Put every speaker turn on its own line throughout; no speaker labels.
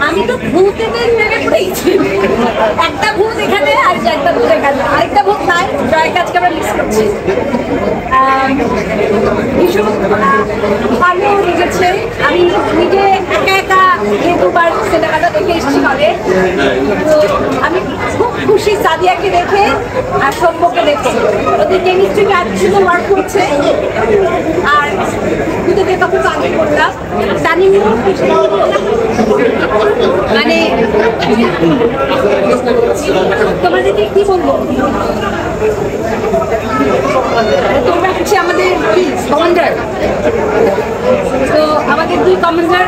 আমি তো ভূতে নেমে পড়েছি, একটা ভূত এখানে আর একটা ভূত এখানে, আরেকটা ভূত নাই, জয়কে আজকে আমরা মিস করছি। ভীষণ ভালো লেগেছে। আমি নিজে একা একা দুবার সিনেমাটা দেখে এসেছি হলে, তো আমি খুব খুশি সাদিয়াকে দেখে আর সৌম্যকে দেখে। ওদের কেমিস্ট্রিটা এত সুন্দর ওয়ার্ক করছে। আর দুটোকে তখন আগে করলাম জানি মানে তোমাদেরকে কি বলবো, তোমরা হচ্ছে আমাদের কমান্ডার, তো আমাদের দুই কমান্ডার,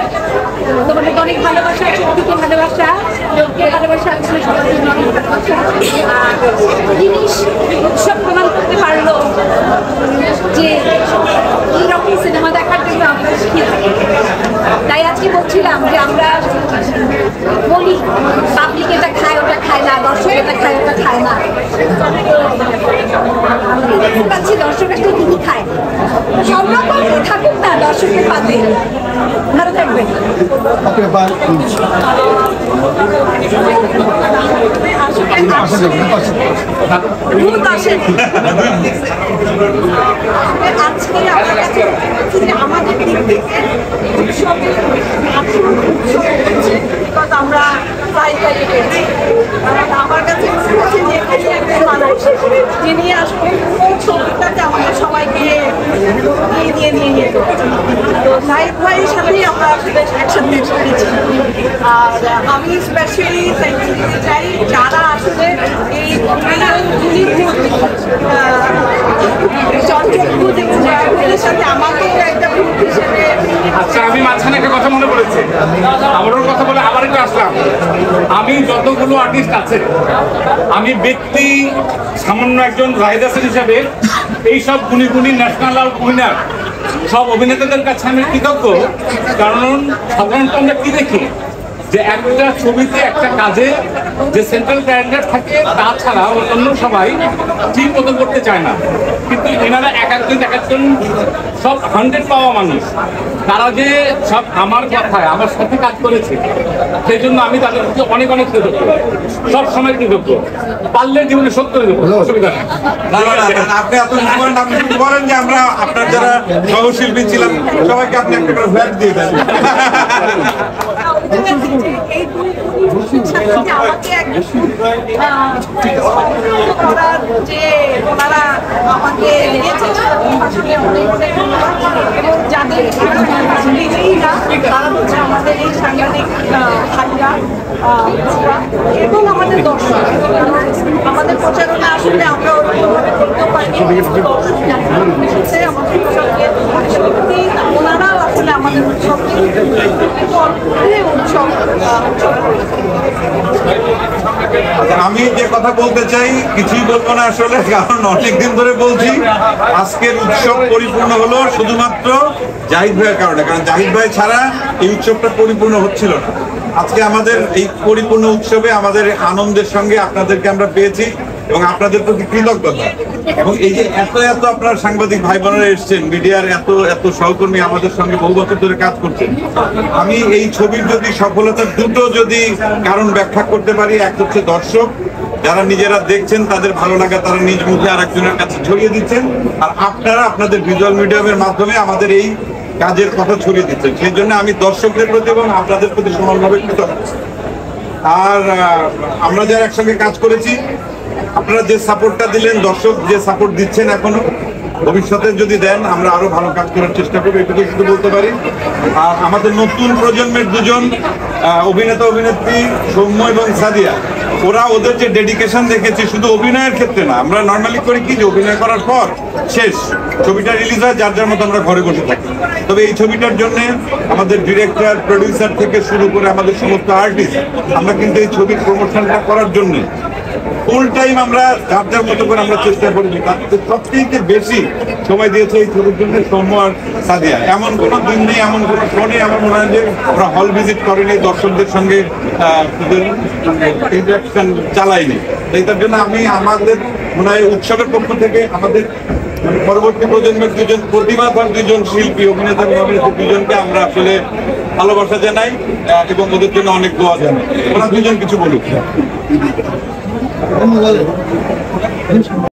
তোমাদেরকে অনেক ভালোবাসা, সত্যিকে ভালোবাসা, লোককে ভালোবাসা, জিনিস উৎসব প্রমাণ করতে পারলো যে এইরকম সিনেমা দেখার জন্য আমরা শিখে থাকি। তাই আজকে বলছিলাম যে আমরা বলি পাবলিক এটা খায় ওটা খায় না, দর্শক এটা খায় ওটা খায় না, পাচ্ছি দর্শক আসলে কি কি খায়, সব রকম থাকুক না দর্শকের পাতে। ভালো থাকবেন। আমাদের দিক থেকে উৎসবের আমরা আমার কাছে যিনি আসলে ছবিটাতে আমাদের সবাইকে নিয়ে যেত, তো নাইক ভাইয়ের সাথেই আমরা আসলে একসাথে এসেছি। আর আমি স্পেশালি থ্যাংক ইউ দিতে চাই যারা আসলে এই সাথে আমাকে একটা গ্রুপ হিসেবে।
আচ্ছা, আমি মাঝখানে একটা কথা মনে পড়েছে, আমারও কথা বলে আবার একটু আসলাম। আমি যতগুলো আর্টিস্ট আছে, আমি ব্যক্তি সামান্য একজন জাহিদ হাসান হিসাবে এইসব গুণী গুণী ন্যাশনাল আওয়ার্ড উইনার সব অভিনেতাদের কাছে আমি কৃতজ্ঞ। কারণ সাধারণত আমরা কি দেখি যে একটা ছবিতে একটা কাজে যে সেন্ট্রাল ক্যারেক্টার থাকে তাছাড়া অন্য সবাই ঠিক মতো করতে চায় না, কিন্তু এনারা এক একজন সব 100 পাওয়া মানুষ, তারা যে সব আমার কথায় আমার সাথে কাজ করেছে, সেই জন্য আমি তাদের প্রতি অনেক অনেক কৃতজ্ঞ, সব সময় কৃতজ্ঞ। পারলে জীবনে সত্য হয়ে যাবো, অসুবিধা নেই।
আপনি এত আপনি বলেন যে আমরা আপনার যারা সহশিল্পী ছিলাম সবাইকে আপনি একটা করে ফ্ল্যাট দিয়ে দেন।
করার যে ওনারা আমাকে এবং যাদের তারা হচ্ছে আমাদের এই সাংবাদিক ভাইরা এবং আমাদের দর্শক। আমাদের প্রচারণা আসলে আমরা ওরকমভাবে করতেও পারি, আমাদের উৎসবকে সত্যি ওনারাও আসলে আমাদের উৎসবকে উৎসব।
আমি যে কথা বলতে চাই কিছুই বলবো না আসলে, কারণ অনেকদিন ধরে বলছি আজকের উৎসব পরিপূর্ণ হলো শুধুমাত্র জাহিদ ভাইয়ের কারণে, কারণ জাহিদ ভাই ছাড়া এই উৎসবটা পরিপূর্ণ হচ্ছিল না। আজকে আমাদের এই পরিপূর্ণ উৎসবে আমাদের আনন্দের সঙ্গে আপনাদেরকে আমরা পেয়েছি এবং আপনাদের প্রতি কৃতজ্ঞতা। এবং এই যে এত এত আপনার সাংবাদিক ভাই বোনেরা এসছেন, মিডিয়ার এত এত সহকর্মী আমাদের সঙ্গে বহু বছর ধরে কাজ করছেন। আমি এই ছবির যদি সফলতার দুটো যদি কারণ ব্যাখ্যা করতে পারি, এক হচ্ছে দর্শক যারা নিজেরা দেখছেন তাদের ভালো লাগা তারা নিজ মুখে আরেকজনের কাছে ছড়িয়ে দিচ্ছেন, আর আপনারা আপনাদের ভিজুয়াল মিডিয়ামের মাধ্যমে আমাদের এই কাজের কথা ছড়িয়ে দিচ্ছেন। সেই জন্য আমি দর্শকদের প্রতি এবং আপনাদের প্রতি সমানভাবে কৃতজ্ঞ। আর আমরা যারা একসঙ্গে কাজ করেছি, আপনারা যে সাপোর্টটা দিলেন, দর্শক যে সাপোর্ট দিচ্ছেন এখনো, ভবিষ্যতে যদি দেন আমরা আরো ভালো কাজ করার চেষ্টা করবো, এটুকু শুধু বলতে পারি। আর আমাদের নতুন প্রজন্মের দুজন অভিনেতা অভিনেত্রী সৌম্য এবং সাদিয়া, ওরা ওদের যে ডেডিকেশন দেখেছি শুধু অভিনয়ের ক্ষেত্রে না, আমরা নর্মালি করি কি যে অভিনয় করার পর শেষ ছবিটা রিলিজ হয়, যার যার মতো আমরা ঘরে বসে থাকি। তবে এই ছবিটার জন্য আমাদের ডিরেক্টর প্রডিউসার থেকে শুরু করে আমাদের সমস্ত আর্টিস্ট, আমরা কিন্তু এই ছবির প্রমোশনটা করার জন্য ফুল টাইম আমরা যার যার মতো করে আমরা চেষ্টা করেছি। তার সবথেকে বেশি সময় দিয়েছে এই ছবির জন্য সৌম্য আর সাদিয়া। এমন কোনো দিন নেই, এমন কোনো ফোনে আমার মনে হয় যে ওরা হল ভিজিট করেনি, দর্শকদের সঙ্গে ইন্টারাকশন চালাইনি। তার জন্য আমি আমাদের মনে হয় উৎসবের পক্ষ থেকে আমাদের পরবর্তী প্রজন্মের দুজন প্রতিভাবান দুজন শিল্পী অভিনেতা অভিনেত্রী দুজনকে আমরা আসলে ভালোবাসা জানাই। এবং ওদের জন্য অনেক দোয়া জানাই। ওরা দুজন কিছু বলুক।